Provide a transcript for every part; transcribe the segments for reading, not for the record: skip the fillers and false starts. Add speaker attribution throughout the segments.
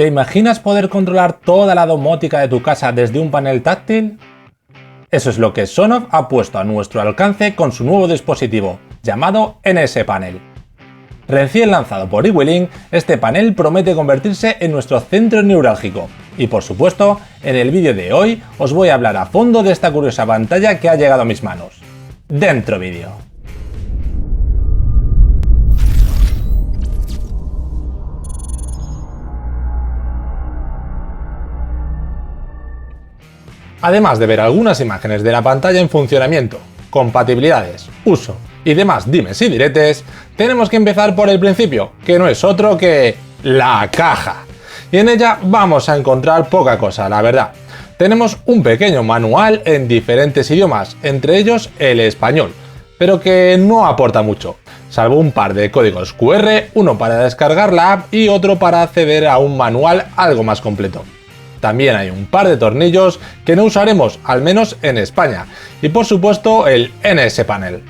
Speaker 1: ¿Te imaginas poder controlar toda la domótica de tu casa desde un panel táctil? Eso es lo que Sonoff ha puesto a nuestro alcance con su nuevo dispositivo, llamado NS Panel. Recién lanzado por iWiLink, este panel promete convertirse en nuestro centro neurálgico. Y por supuesto, en el vídeo de hoy os voy a hablar a fondo de esta curiosa pantalla que ha llegado a mis manos. ¡Dentro vídeo! Además de ver algunas imágenes de la pantalla en funcionamiento, compatibilidades, uso y demás dimes y diretes, tenemos que empezar por el principio, que no es otro que la caja. Y en ella vamos a encontrar poca cosa, la verdad. Tenemos un pequeño manual en diferentes idiomas, entre ellos el español, pero que no aporta mucho, salvo un par de códigos QR, uno para descargar la app y otro para acceder a un manual algo más completo. También hay un par de tornillos que no usaremos, al menos en España, y por supuesto el NS Panel.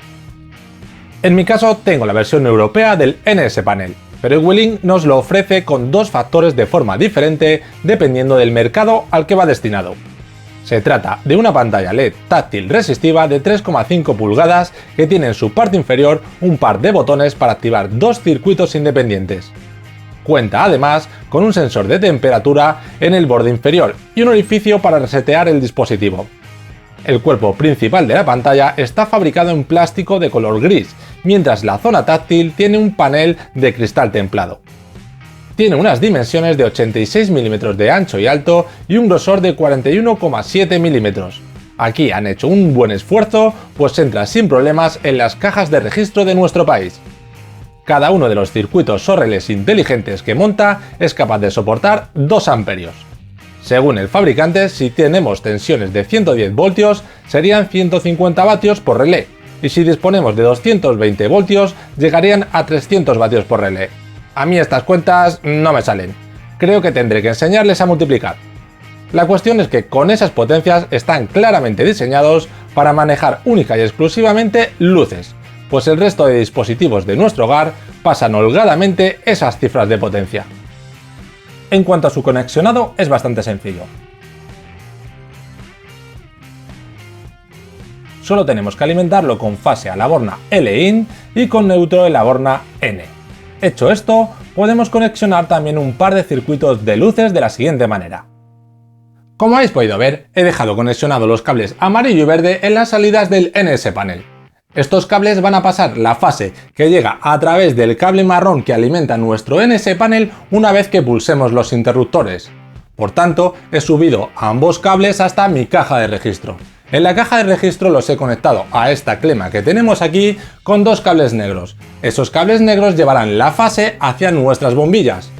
Speaker 1: En mi caso tengo la versión europea del NS Panel, pero iWiLink nos lo ofrece con dos factores de forma diferente dependiendo del mercado al que va destinado. Se trata de una pantalla LED táctil resistiva de 3,5 pulgadas que tiene en su parte inferior un par de botones para activar dos circuitos independientes. Cuenta además con un sensor de temperatura en el borde inferior y un orificio para resetear el dispositivo. El cuerpo principal de la pantalla está fabricado en plástico de color gris, mientras la zona táctil tiene un panel de cristal templado. Tiene unas dimensiones de 86 mm de ancho y alto y un grosor de 41,7 mm. Aquí han hecho un buen esfuerzo, pues entra sin problemas en las cajas de registro de nuestro país. Cada uno de los circuitos o relés inteligentes que monta es capaz de soportar 2 amperios. Según el fabricante, si tenemos tensiones de 110 voltios, serían 150 vatios por relé, y si disponemos de 220 voltios, llegarían a 300 vatios por relé. A mí estas cuentas no me salen. Creo que tendré que enseñarles a multiplicar. La cuestión es que con esas potencias están claramente diseñados para manejar única y exclusivamente luces, pues el resto de dispositivos de nuestro hogar pasan holgadamente esas cifras de potencia. En cuanto a su conexionado, es bastante sencillo. Solo tenemos que alimentarlo con fase a la borna L-in y con neutro en la borna N. Hecho esto, podemos conexionar también un par de circuitos de luces de la siguiente manera. Como habéis podido ver, he dejado conexionados los cables amarillo y verde en las salidas del NS Panel. Estos cables van a pasar la fase que llega a través del cable marrón que alimenta nuestro NS Panel una vez que pulsemos los interruptores. Por tanto, he subido ambos cables hasta mi caja de registro. En la caja de registro los he conectado a esta clema que tenemos aquí con dos cables negros. Esos cables negros llevarán la fase hacia nuestras bombillas,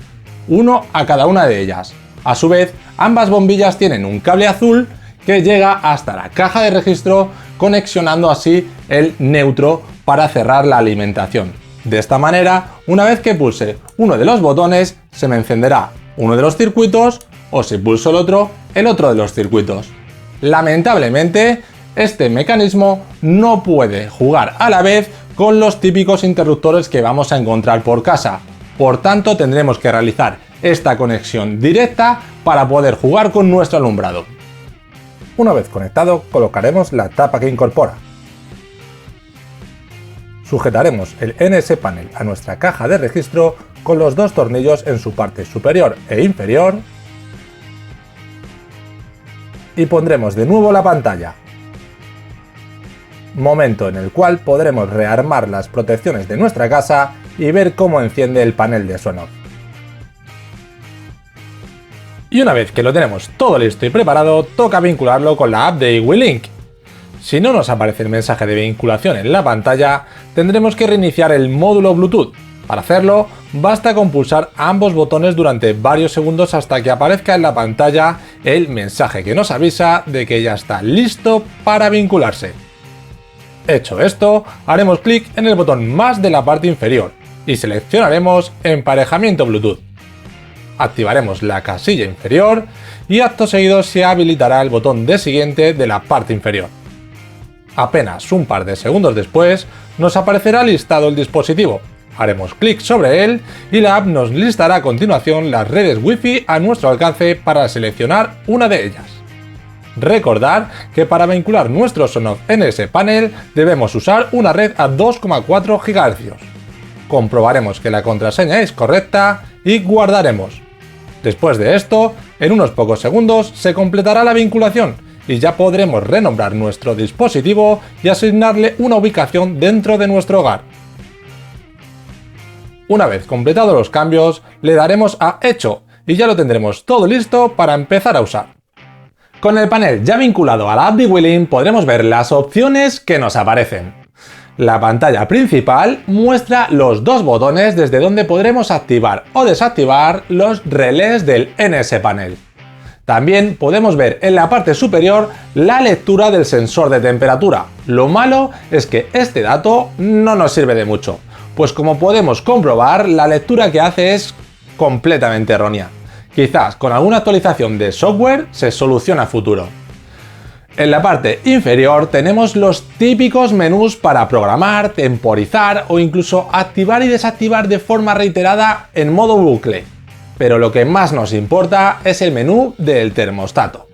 Speaker 1: uno a cada una de ellas. A su vez, ambas bombillas tienen un cable azul que llega hasta la caja de registro, conexionando así el neutro para cerrar la alimentación. De esta manera, una vez que pulse uno de los botones, se me encenderá uno de los circuitos, o si pulso el otro de los circuitos. Lamentablemente, este mecanismo no puede jugar a la vez con los típicos interruptores que vamos a encontrar por casa. Por tanto, tendremos que realizar esta conexión directa para poder jugar con nuestro alumbrado. Una vez conectado, colocaremos la tapa que incorpora. Sujetaremos el NS Panel a nuestra caja de registro con los dos tornillos en su parte superior e inferior y pondremos de nuevo la pantalla. Momento en el cual podremos rearmar las protecciones de nuestra casa y ver cómo enciende el panel de Sonoff. Y una vez que lo tenemos todo listo y preparado, toca vincularlo con la app de iWiLink. Si no nos aparece el mensaje de vinculación en la pantalla, tendremos que reiniciar el módulo Bluetooth. Para hacerlo, basta con pulsar ambos botones durante varios segundos hasta que aparezca en la pantalla el mensaje que nos avisa de que ya está listo para vincularse. Hecho esto, haremos clic en el botón más de la parte inferior y seleccionaremos Emparejamiento Bluetooth. Activaremos la casilla inferior y acto seguido se habilitará el botón de siguiente de la parte inferior. Apenas un par de segundos después nos aparecerá listado el dispositivo, haremos clic sobre él y la app nos listará a continuación las redes Wi-Fi a nuestro alcance para seleccionar una de ellas. Recordad que para vincular nuestro Sonoff en ese panel debemos usar una red a 2,4 GHz. Comprobaremos que la contraseña es correcta y guardaremos. Después de esto, en unos pocos segundos se completará la vinculación y ya podremos renombrar nuestro dispositivo y asignarle una ubicación dentro de nuestro hogar. Una vez completados los cambios, le daremos a Hecho y ya lo tendremos todo listo para empezar a usar. Con el panel ya vinculado a la app de Wheelin podremos ver las opciones que nos aparecen. La pantalla principal muestra los dos botones desde donde podremos activar o desactivar los relés del NS Panel. También podemos ver en la parte superior la lectura del sensor de temperatura. Lo malo es que este dato no nos sirve de mucho, pues como podemos comprobar, la lectura que hace es completamente errónea. Quizás con alguna actualización de software se solucione a futuro. En la parte inferior tenemos los típicos menús para programar, temporizar o incluso activar y desactivar de forma reiterada en modo bucle. Pero lo que más nos importa es el menú del termostato.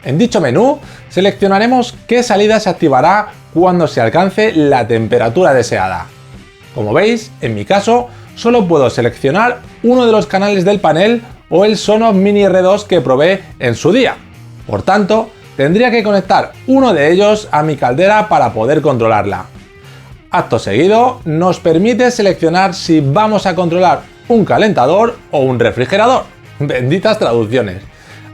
Speaker 1: En dicho menú seleccionaremos qué salida se activará cuando se alcance la temperatura deseada. Como veis, en mi caso, solo puedo seleccionar uno de los canales del panel o el Sonoff Mini R2 que probé en su día. Por tanto, tendría que conectar uno de ellos a mi caldera para poder controlarla. Acto seguido, nos permite seleccionar si vamos a controlar un calentador o un refrigerador. Benditas traducciones.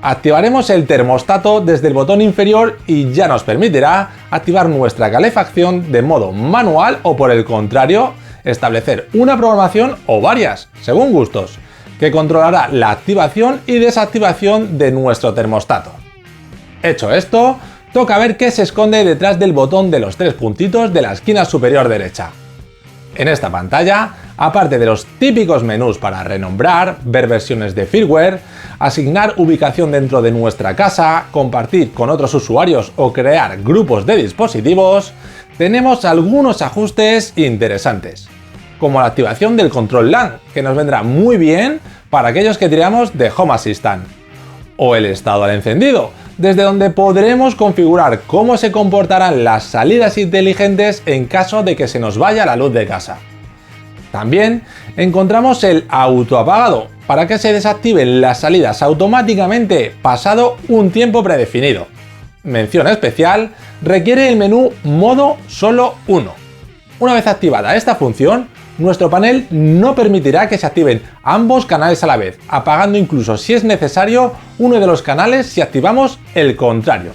Speaker 1: Activaremos el termostato desde el botón inferior y ya nos permitirá activar nuestra calefacción de modo manual o, por el contrario, establecer una programación o varias, según gustos, que controlará la activación y desactivación de nuestro termostato. Hecho esto, toca ver qué se esconde detrás del botón de los tres puntitos de la esquina superior derecha. En esta pantalla, aparte de los típicos menús para renombrar, ver versiones de firmware, asignar ubicación dentro de nuestra casa, compartir con otros usuarios o crear grupos de dispositivos, tenemos algunos ajustes interesantes, como la activación del control LAN, que nos vendrá muy bien para aquellos que tiramos de Home Assistant, o el estado al encendido, desde donde podremos configurar cómo se comportarán las salidas inteligentes en caso de que se nos vaya la luz de casa. También encontramos el autoapagado, para que se desactiven las salidas automáticamente pasado un tiempo predefinido. Mención especial requiere el menú Modo Solo 1. Una vez activada esta función, nuestro panel no permitirá que se activen ambos canales a la vez, apagando incluso si es necesario uno de los canales si activamos el contrario.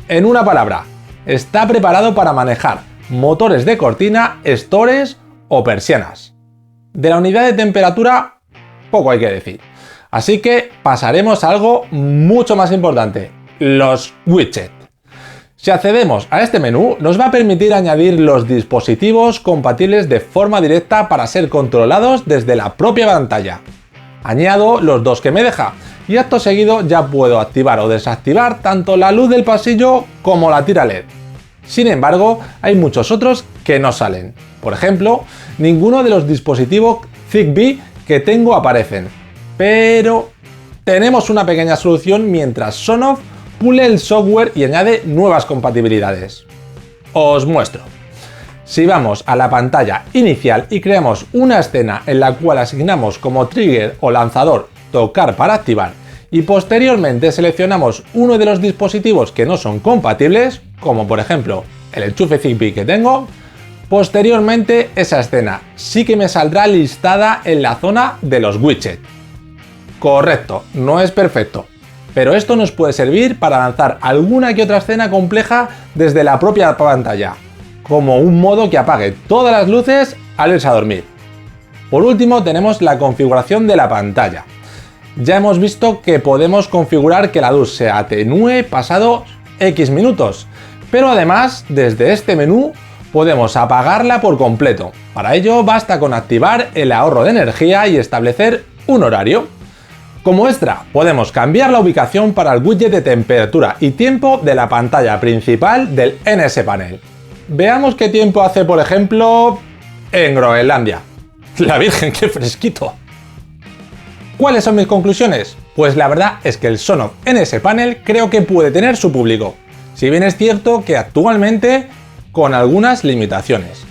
Speaker 1: En una palabra, está preparado para manejar motores de cortina, stores o persianas. De la unidad de temperatura, poco hay que decir. Así que pasaremos a algo mucho más importante, los widgets. Si accedemos a este menú, nos va a permitir añadir los dispositivos compatibles de forma directa para ser controlados desde la propia pantalla. Añado los dos que me deja y acto seguido ya puedo activar o desactivar tanto la luz del pasillo como la tira LED. Sin embargo, hay muchos otros que no salen. Por ejemplo, ninguno de los dispositivos Zigbee que tengo aparecen. Pero tenemos una pequeña solución mientras Sonoff pule el software y añade nuevas compatibilidades. Os muestro. Si vamos a la pantalla inicial y creamos una escena en la cual asignamos como trigger o lanzador tocar para activar y posteriormente seleccionamos uno de los dispositivos que no son compatibles, como por ejemplo el enchufe Zigbee que tengo, posteriormente esa escena sí que me saldrá listada en la zona de los widgets. Correcto, no es perfecto, pero esto nos puede servir para lanzar alguna que otra escena compleja desde la propia pantalla, como un modo que apague todas las luces al irse a dormir. Por último tenemos la configuración de la pantalla. Ya hemos visto que podemos configurar que la luz se atenúe pasado X minutos, pero además desde este menú podemos apagarla por completo. Para ello basta con activar el ahorro de energía y establecer un horario. Como extra, podemos cambiar la ubicación para el widget de temperatura y tiempo de la pantalla principal del NS Panel. Veamos qué tiempo hace, por ejemplo, en Groenlandia. La Virgen, qué fresquito. ¿Cuáles son mis conclusiones? Pues la verdad es que el Sonoff NS Panel creo que puede tener su público, si bien es cierto que actualmente con algunas limitaciones.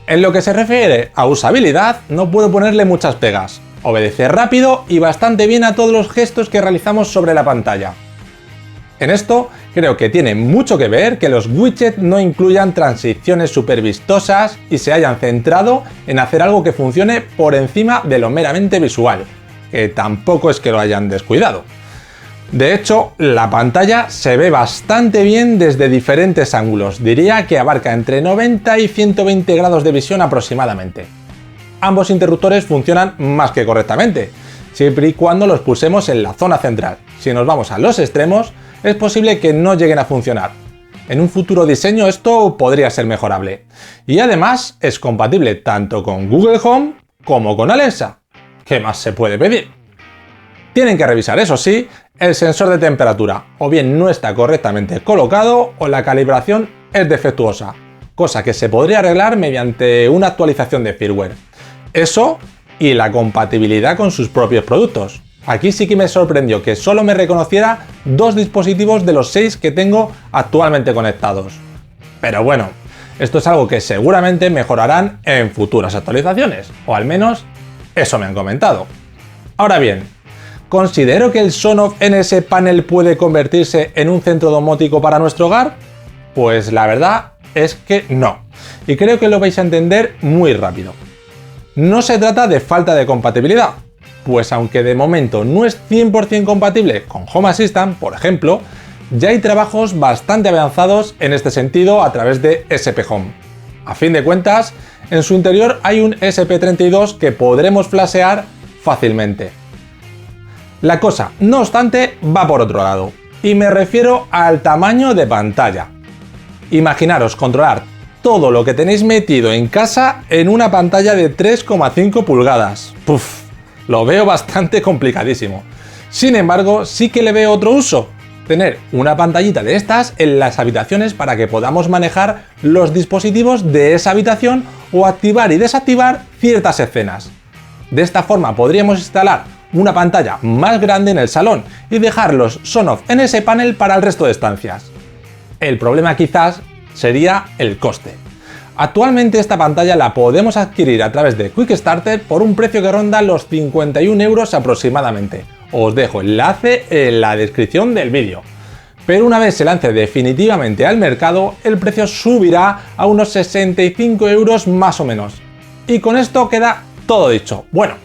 Speaker 1: En lo que se refiere a usabilidad, no puedo ponerle muchas pegas. Obedece rápido y bastante bien a todos los gestos que realizamos sobre la pantalla. En esto, creo que tiene mucho que ver que los widgets no incluyan transiciones súper vistosas y se hayan centrado en hacer algo que funcione por encima de lo meramente visual, que tampoco es que lo hayan descuidado. De hecho, la pantalla se ve bastante bien desde diferentes ángulos, diría que abarca entre 90 y 120 grados de visión aproximadamente. Ambos interruptores funcionan más que correctamente, siempre y cuando los pulsemos en la zona central. Si nos vamos a los extremos, es posible que no lleguen a funcionar. En un futuro diseño esto podría ser mejorable. Y además es compatible tanto con Google Home como con Alexa. ¿Qué más se puede pedir? Tienen que revisar, eso sí, el sensor de temperatura, o bien no está correctamente colocado o la calibración es defectuosa, cosa que se podría arreglar mediante una actualización de firmware. Eso y la compatibilidad con sus propios productos. Aquí sí que me sorprendió que solo me reconociera 2 dispositivos de los 6 que tengo actualmente conectados. Pero bueno, esto es algo que seguramente mejorarán en futuras actualizaciones, o al menos eso me han comentado. Ahora bien, ¿considero que el Sonoff NS Panel puede convertirse en un centro domótico para nuestro hogar? Pues la verdad es que no, y creo que lo vais a entender muy rápido. No se trata de falta de compatibilidad, pues aunque de momento no es 100% compatible con Home Assistant, por ejemplo, ya hay trabajos bastante avanzados en este sentido a través de SP Home. A fin de cuentas, en su interior hay un SP32 que podremos flashear fácilmente. La cosa, no obstante, va por otro lado, y me refiero al tamaño de pantalla. Imaginaros controlar todo lo que tenéis metido en casa en una pantalla de 3,5 pulgadas. Puf, lo veo bastante complicadísimo. Sin embargo, sí que le veo otro uso. Tener una pantallita de estas en las habitaciones para que podamos manejar los dispositivos de esa habitación o activar y desactivar ciertas escenas. De esta forma podríamos instalar una pantalla más grande en el salón y dejar los Sonoff NS Panel para el resto de estancias. El problema quizás sería el coste. Actualmente esta pantalla la podemos adquirir a través de Quickstarter por un precio que ronda los 51 € aproximadamente. Os dejo el enlace en la descripción del vídeo. Pero una vez se lance definitivamente al mercado, el precio subirá a unos 65 € más o menos. Y con esto queda todo dicho. Bueno,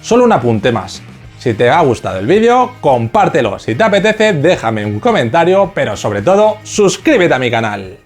Speaker 1: solo un apunte más. Si te ha gustado el vídeo, compártelo. Si te apetece, déjame un comentario, pero sobre todo, suscríbete a mi canal.